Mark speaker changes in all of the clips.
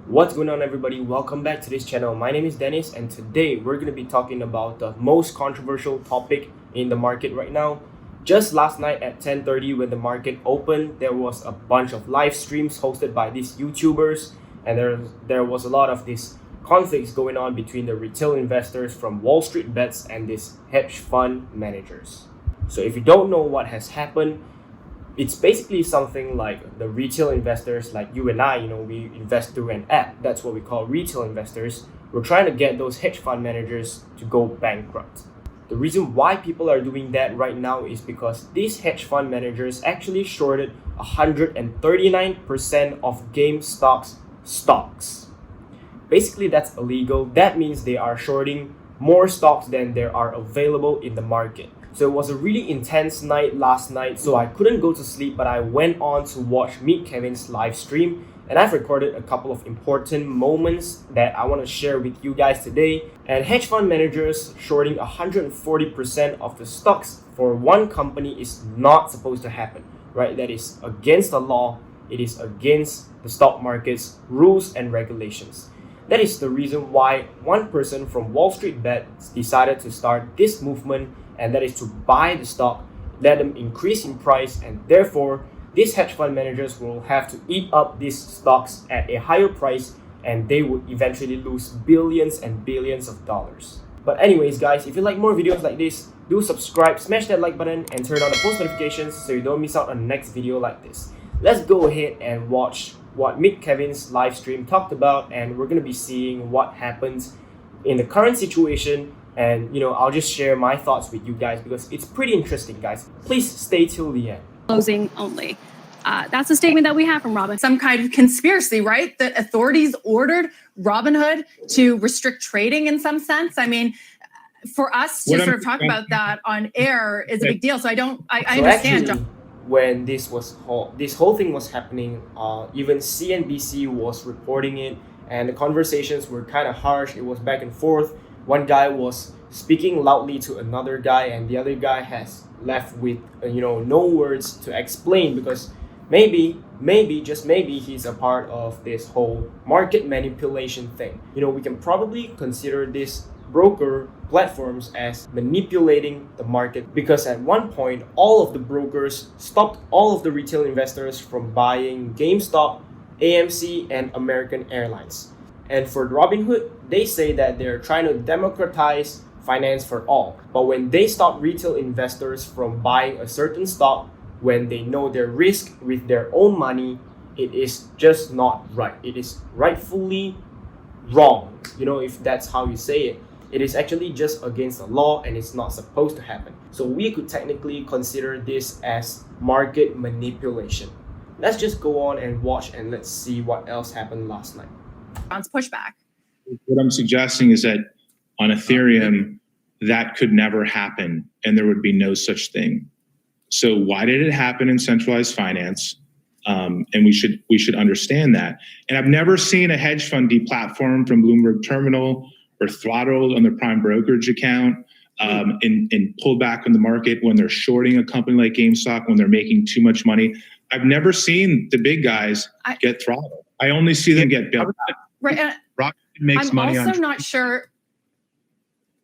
Speaker 1: What's going on, everybody? Welcome back to this channel. My name is Denis, and today we're going to be talking about the most controversial topic in the market right now. Just last night at 10:30 when the market opened, there was a bunch of live streams hosted by these YouTubers, and there was a lot of these conflicts going on between the retail investors from Wall Street bets and these hedge fund managers. So if you don't know what has happened, it's basically something like the retail investors like you and I, we invest through an app. That's what we call retail investors. We're trying to get those hedge fund managers to go bankrupt. The reason why people are doing that right now is because these hedge fund managers actually shorted 139% of Gamestop's stocks. Basically, that's illegal. That means they are shorting more stocks than there are available in the market. So it was a really intense night last night, so I couldn't go to sleep, but I went on to watch MeetKevin's live stream, and I've recorded a couple of important moments that I want to share with you guys today. And hedge fund managers shorting 140% of the stocks for one company is not supposed to happen, right? That is against the law. It is against the stock market's rules and regulations. That is the reason why one person from Wall Street Bets decided to start this movement, and that is to buy the stock, let them increase in price, and therefore these hedge fund managers will have to eat up these stocks at a higher price, and they would eventually lose billions and billions of dollars. But anyways, guys, if you like more videos like this, do subscribe, smash that like button, and turn on the post notifications so you don't miss out on the next video like this. Let's go ahead and watch what MeetKevin's live stream talked about, and we're going to be seeing what happens in the current situation. And I'll just share my thoughts with you guys because it's pretty interesting, guys. Please stay till the end.
Speaker 2: Closing only. That's a statement that we have from Robin.
Speaker 3: Some kind of conspiracy, right? That authorities ordered Robinhood to restrict trading in some sense. I mean, for us to sort of talk about that on air is a big deal. So I understand.
Speaker 1: Actually, when this whole thing was happening, even CNBC was reporting it, and the conversations were kind of harsh. It was back and forth. One guy was speaking loudly to another guy, and the other guy has left with no words to explain because maybe just maybe he's a part of this whole market manipulation thing. We can probably consider this broker platforms as manipulating the market because at one point all of the brokers stopped all of the retail investors from buying GameStop, AMC, and American Airlines. And for Robinhood, they say that they're trying to democratize finance for all. But when they stop retail investors from buying a certain stock, when they know their risk with their own money, it is just not right. It is rightfully wrong. If that's how you say it. It is actually just against the law and it's not supposed to happen. So we could technically consider this as market manipulation. Let's just go on and watch and let's see what else happened last night.
Speaker 3: Pushback.
Speaker 4: What I'm suggesting is that on Ethereum, that could never happen and there would be no such thing. So why did it happen in centralized finance? And we should understand that. And I've never seen a hedge fund deplatformed from Bloomberg Terminal or throttled on their prime brokerage account and pulled back on the market when they're shorting a company like GameStop, when they're making too much money. I've never seen the big guys get throttled. I only see them get built.
Speaker 3: Right.
Speaker 4: Rocket makes money on.
Speaker 3: I'm also not sure.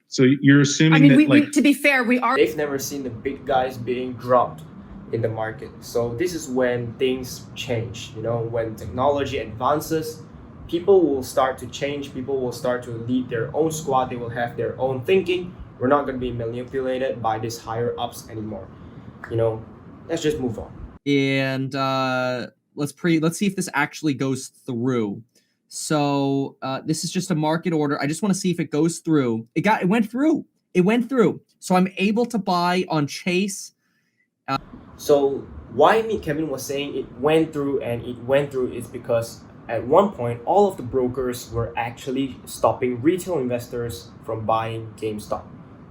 Speaker 4: So you're assuming
Speaker 3: we, to be fair, we are.
Speaker 1: They've never seen the big guys being dropped in the market. So this is when things change. When technology advances, people will start to change. People will start to lead their own squad. They will have their own thinking. We're not going to be manipulated by these higher ups anymore. Let's just move on.
Speaker 5: And let's see if this actually goes through. So this is just a market order. I just want to see if it goes through. It went through. So I'm able to buy on Chase.
Speaker 1: So why MeetKevin was saying it went through is because at one point all of the brokers were actually stopping retail investors from buying GameStop.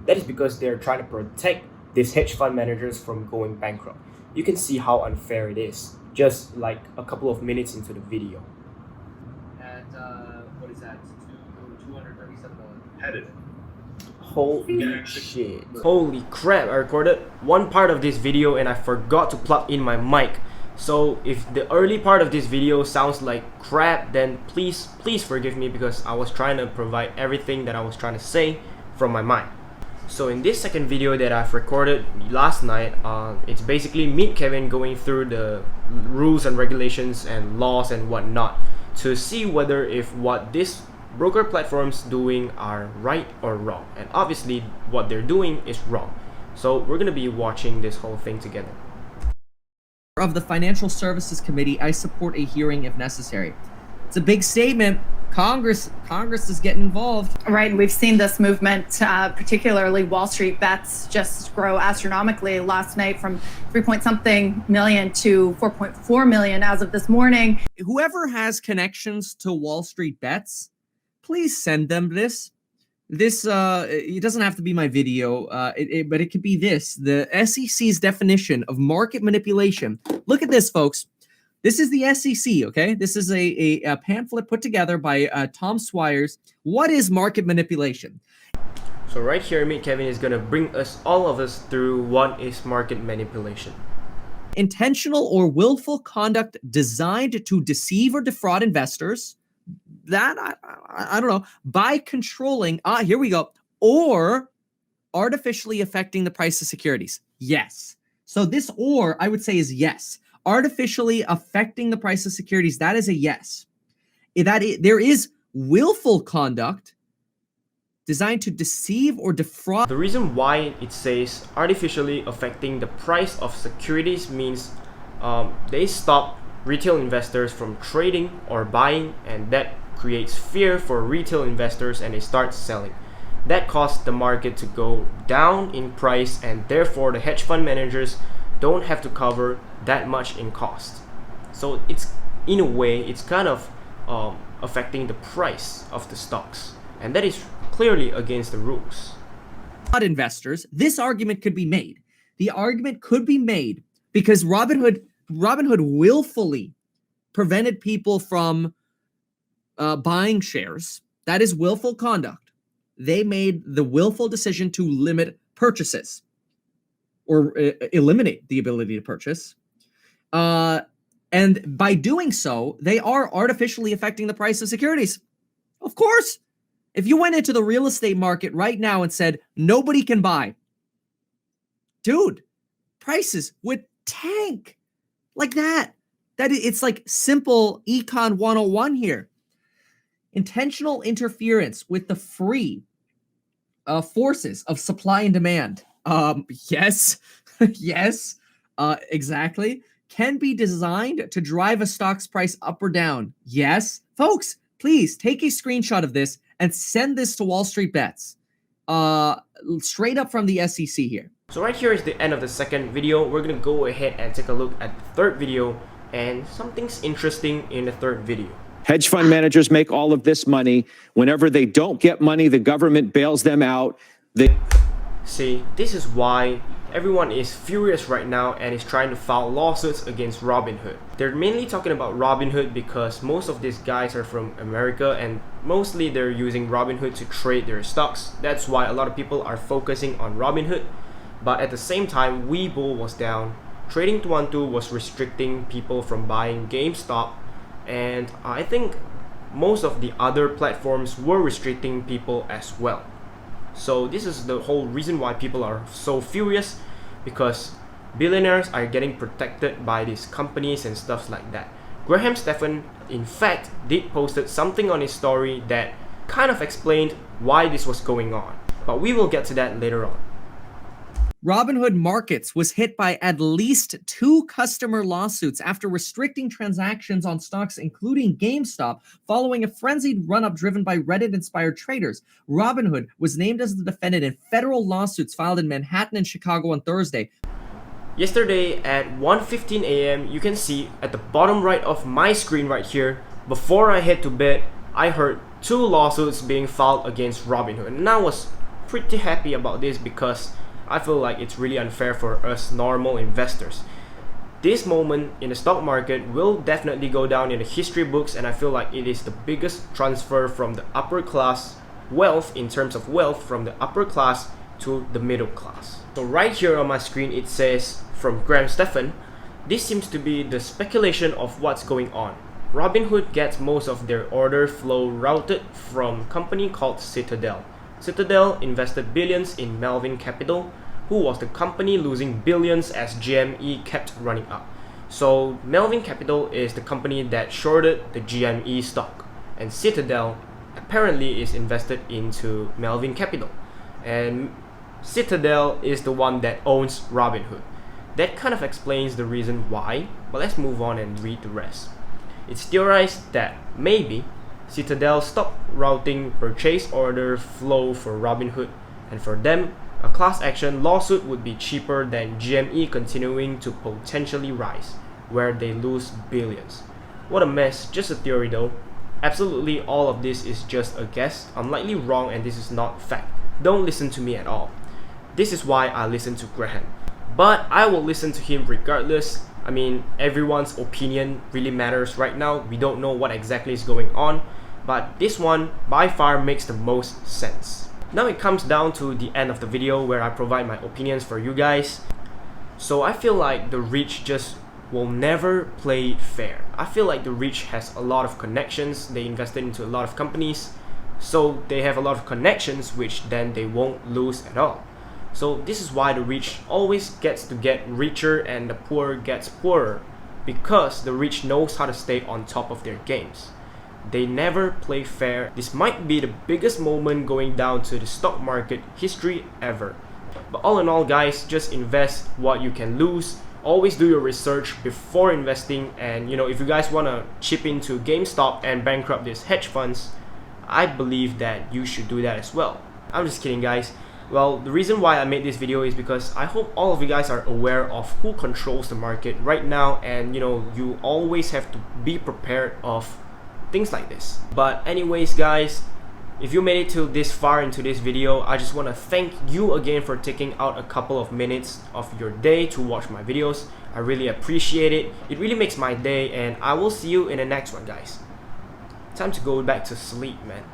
Speaker 1: That is because they're trying to protect these hedge fund managers from going bankrupt. You can see how unfair it is just like a couple of minutes into the video.
Speaker 5: At what is that? $237
Speaker 4: headed.
Speaker 1: Holy shit. Holy crap, I recorded one part of this video and I forgot to plug in my mic. So if the early part of this video sounds like crap, then please forgive me, because I was trying to provide everything that I was trying to say from my mind. So in this second video that I've recorded last night, it's basically MeetKevin going through the rules and regulations and laws and whatnot to see whether if what this broker platforms doing are right or wrong. And obviously what they're doing is wrong. So we're gonna be watching this whole thing together.
Speaker 5: Of the Financial Services Committee, I support a hearing if necessary. It's a big statement. Congress is getting involved.
Speaker 3: Right, and we've seen this movement, particularly Wall Street bets, just grow astronomically last night from 3-point-something million to 4.4 million as of this morning.
Speaker 5: Whoever has connections to Wall Street bets, please send them this. This it doesn't have to be my video, but it could be this. The SEC's definition of market manipulation. Look at this, folks. This is the SEC, okay? This is a pamphlet put together by Tom Swires. What is market manipulation?
Speaker 1: So right here, MeetKevin is gonna bring all of us through what is market manipulation.
Speaker 5: Intentional or willful conduct designed to deceive or defraud investors. That I don't know, by controlling, here we go, or artificially affecting the price of securities. Yes. So this or I would say is yes. Artificially affecting the price of securities, that is a yes. There is willful conduct designed to deceive or defraud.
Speaker 1: The reason why it says artificially affecting the price of securities means they stop retail investors from trading or buying, and that creates fear for retail investors and they start selling. That caused the market to go down in price, and therefore the hedge fund managers don't have to cover that much in cost. So it's, in a way, it's kind of affecting the price of the stocks, and that is clearly against the rules.
Speaker 5: Investors, this argument could be made. The argument could be made because Robinhood willfully prevented people from buying shares. That is willful conduct. They made the willful decision to limit purchases or eliminate the ability to purchase. And by doing so, they are artificially affecting the price of securities. Of course, if you went into the real estate market right now and said, nobody can buy, dude, prices would tank like that. It's like simple econ 101 here. Intentional interference with the free forces of supply and demand. Yes, yes, exactly. Can be designed to drive a stock's price up or down. Yes. Folks, please take a screenshot of this and send this to Wall Street Bets. Straight up from the SEC here.
Speaker 1: So right here is the end of the second video. We're gonna go ahead and take a look at the third video, and something's interesting in the third video.
Speaker 6: Hedge fund managers make all of this money. Whenever they don't get money, the government bails them out.
Speaker 1: See, this is why everyone is furious right now and is trying to file lawsuits against Robinhood. They're mainly talking about Robinhood because most of these guys are from America, and mostly they're using Robinhood to trade their stocks. That's why a lot of people are focusing on Robinhood. But at the same time, Webull was down. Trading 212 was restricting people from buying Gamestop, and I think most of the other platforms were restricting people as well. So this is the whole reason why people are so furious, because billionaires are getting protected by these companies and stuff like that. Stephan, in fact, did posted something on his story that kind of explained why this was going on, but we will get to that later on.
Speaker 5: Robinhood Markets was hit by at least 2 customer lawsuits after restricting transactions on stocks, including GameStop, following a frenzied run-up driven by Reddit-inspired traders. Robinhood was named as the defendant in federal lawsuits filed in Manhattan and Chicago on Thursday.
Speaker 1: Yesterday at 1:15 a.m., you can see at the bottom right of my screen right here, before I head to bed, I heard 2 lawsuits being filed against Robinhood. And I was pretty happy about this because I feel like it's really unfair for us normal investors. This moment in the stock market will definitely go down in the history books, and I feel like it is the biggest transfer from the upper class wealth, in terms of wealth, from the upper class to the middle class. So right here on my screen it says from Stephan, This seems to be the speculation of what's going on. Robinhood gets most of their order flow routed from a company called Citadel. Citadel invested billions in Melvin Capital, who was the company losing billions as GME kept running up. So Melvin Capital is the company that shorted the GME stock, and Citadel apparently is invested into Melvin Capital, and Citadel is the one that owns Robinhood. That kind of explains the reason why, but let's move on and read the rest. It's theorized that maybe Citadel stopped routing purchase order flow for Robinhood, and for them, a class action lawsuit would be cheaper than GME continuing to potentially rise, where they lose billions. What a mess, just a theory though. Absolutely all of this is just a guess. I'm likely wrong and this is not fact. Don't listen to me at all. This is why I listen to Graham. But I will listen to him regardless. I mean, everyone's opinion really matters right now. We don't know what exactly is going on, but this one by far makes the most sense. Now it comes down to the end of the video where I provide my opinions for you guys. So I feel like the Rich just will never play fair. I feel like the Rich has a lot of connections. They invested into a lot of companies, so they have a lot of connections, which then they won't lose at all. So this is why the rich always gets to get richer and the poor gets poorer, because the rich knows how to stay on top of their games. They never play fair. This might be the biggest moment going down to the stock market history ever. But all in all guys, just invest what you can lose. Always do your research before investing, and if you guys want to chip into GameStop and bankrupt these hedge funds, I believe that you should do that as well. I'm just kidding guys. Well, the reason why I made this video is because I hope all of you guys are aware of who controls the market right now, and you always have to be prepared of things like this. But anyways guys, if you made it to this far into this video, I just want to thank you again for taking out a couple of minutes of your day to watch my videos. I really appreciate it. It really makes my day, and I will see you in the next one guys. Time to go back to sleep, man.